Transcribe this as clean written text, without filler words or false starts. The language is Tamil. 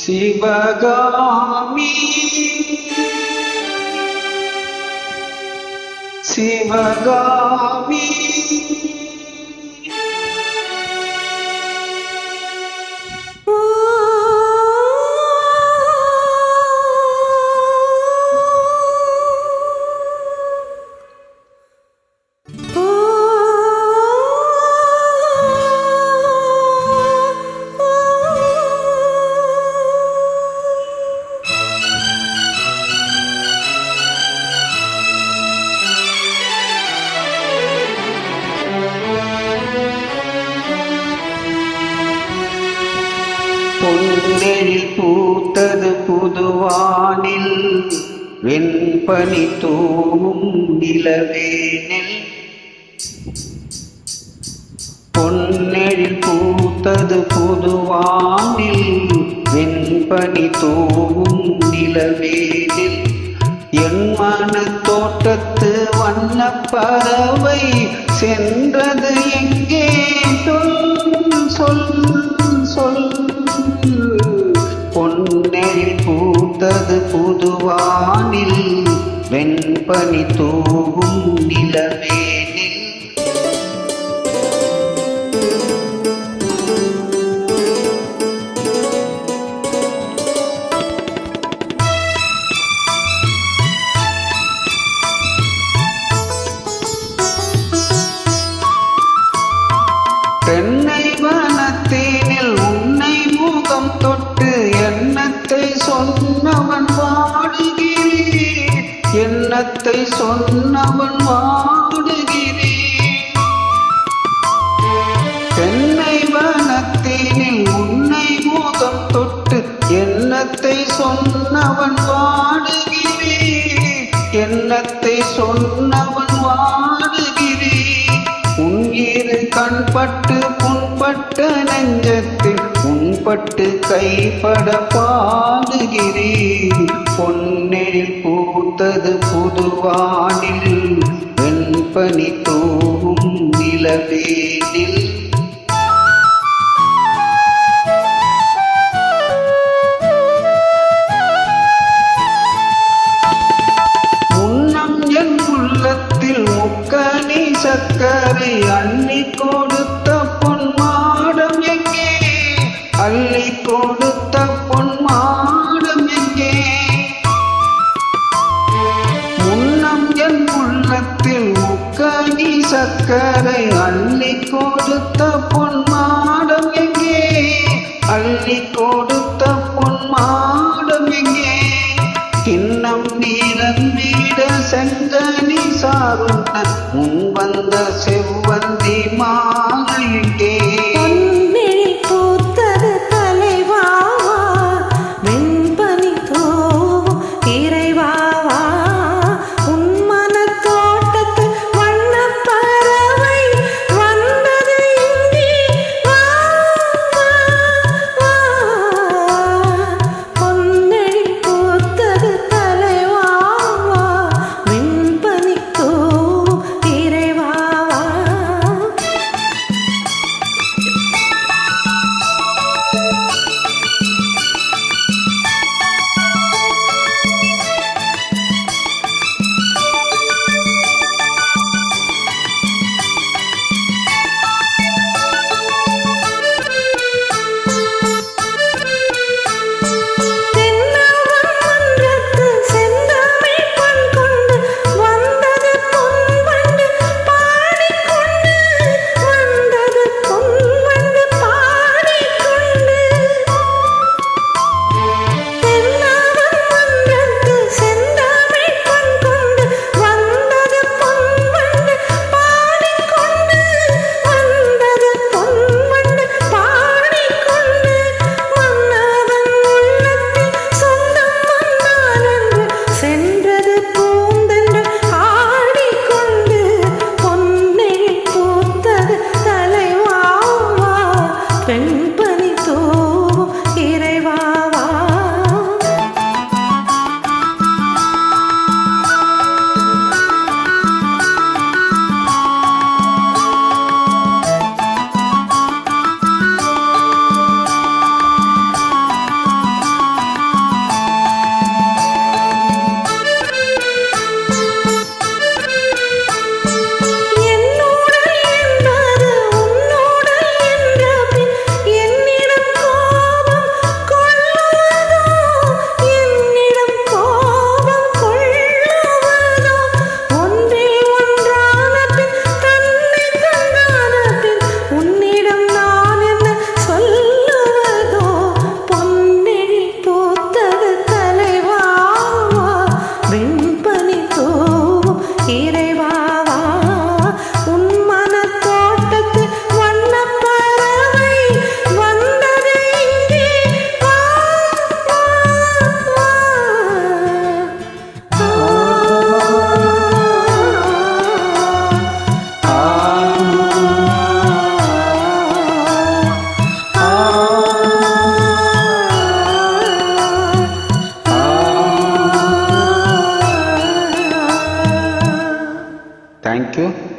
சிவகாமி சிவகாமி பொன்னெழில் பூத்தது புதுவானில் வெண்பனி தூவும் நிலவேனில் பொன்னெழில் பூத்தது புதுவானில் வெண்பனி தூவும் நிலவேனில் என் மனத் தோட்டத்து வண்ணப் பறவை சென்றது எங்கே சொல் சொல் பொன்னெழில் பூத்தது புதுவானில் வெண்பனி தூவும் நிலவேனில் தென்னை வனத்தேனில் உன்னை முகம் தொட்டு எண்ணத்தை சொன்னவன் வாடுகிறேன் எண்ணத்தை சொன்னவன் வாடுகிறேன் தென்னை வனத்தேனில் உன்னை முகம் தொட்டு எண்ணத்தை சொன்னவன் வாடுகிறேன் எண்ணத்தை சொன்னவன் வாடுகிறேன் உன் இரு கண்பட்டு புண்பட்ட நெஞ்சத்தில் உன்பட்டு கைப்பட பாடுகிறேன் பொன்னெழில் பூத்தது புதுவானில் வெண்பனி தூவும் நிலவேனில் முக்கனி சக்கரை அள்ளி கொடுத்த பொன்மாடம் எங்கே அள்ளி கொடுத்த பொன்மாடம் எங்கே முன்னம் என் உள்ளத்தில் முக்கனி சக்கரை அள்ளி கொடுத்த பொன்மாடம் எங்கே அள்ளி கொடுத்த பொன்மாடம் எங்கே கிண்ணம் நீரம் வீட செங்கனி சாருண்ண முன் வந்த செவ்வந்தி மாலையிட்டே தேங்க்யூ.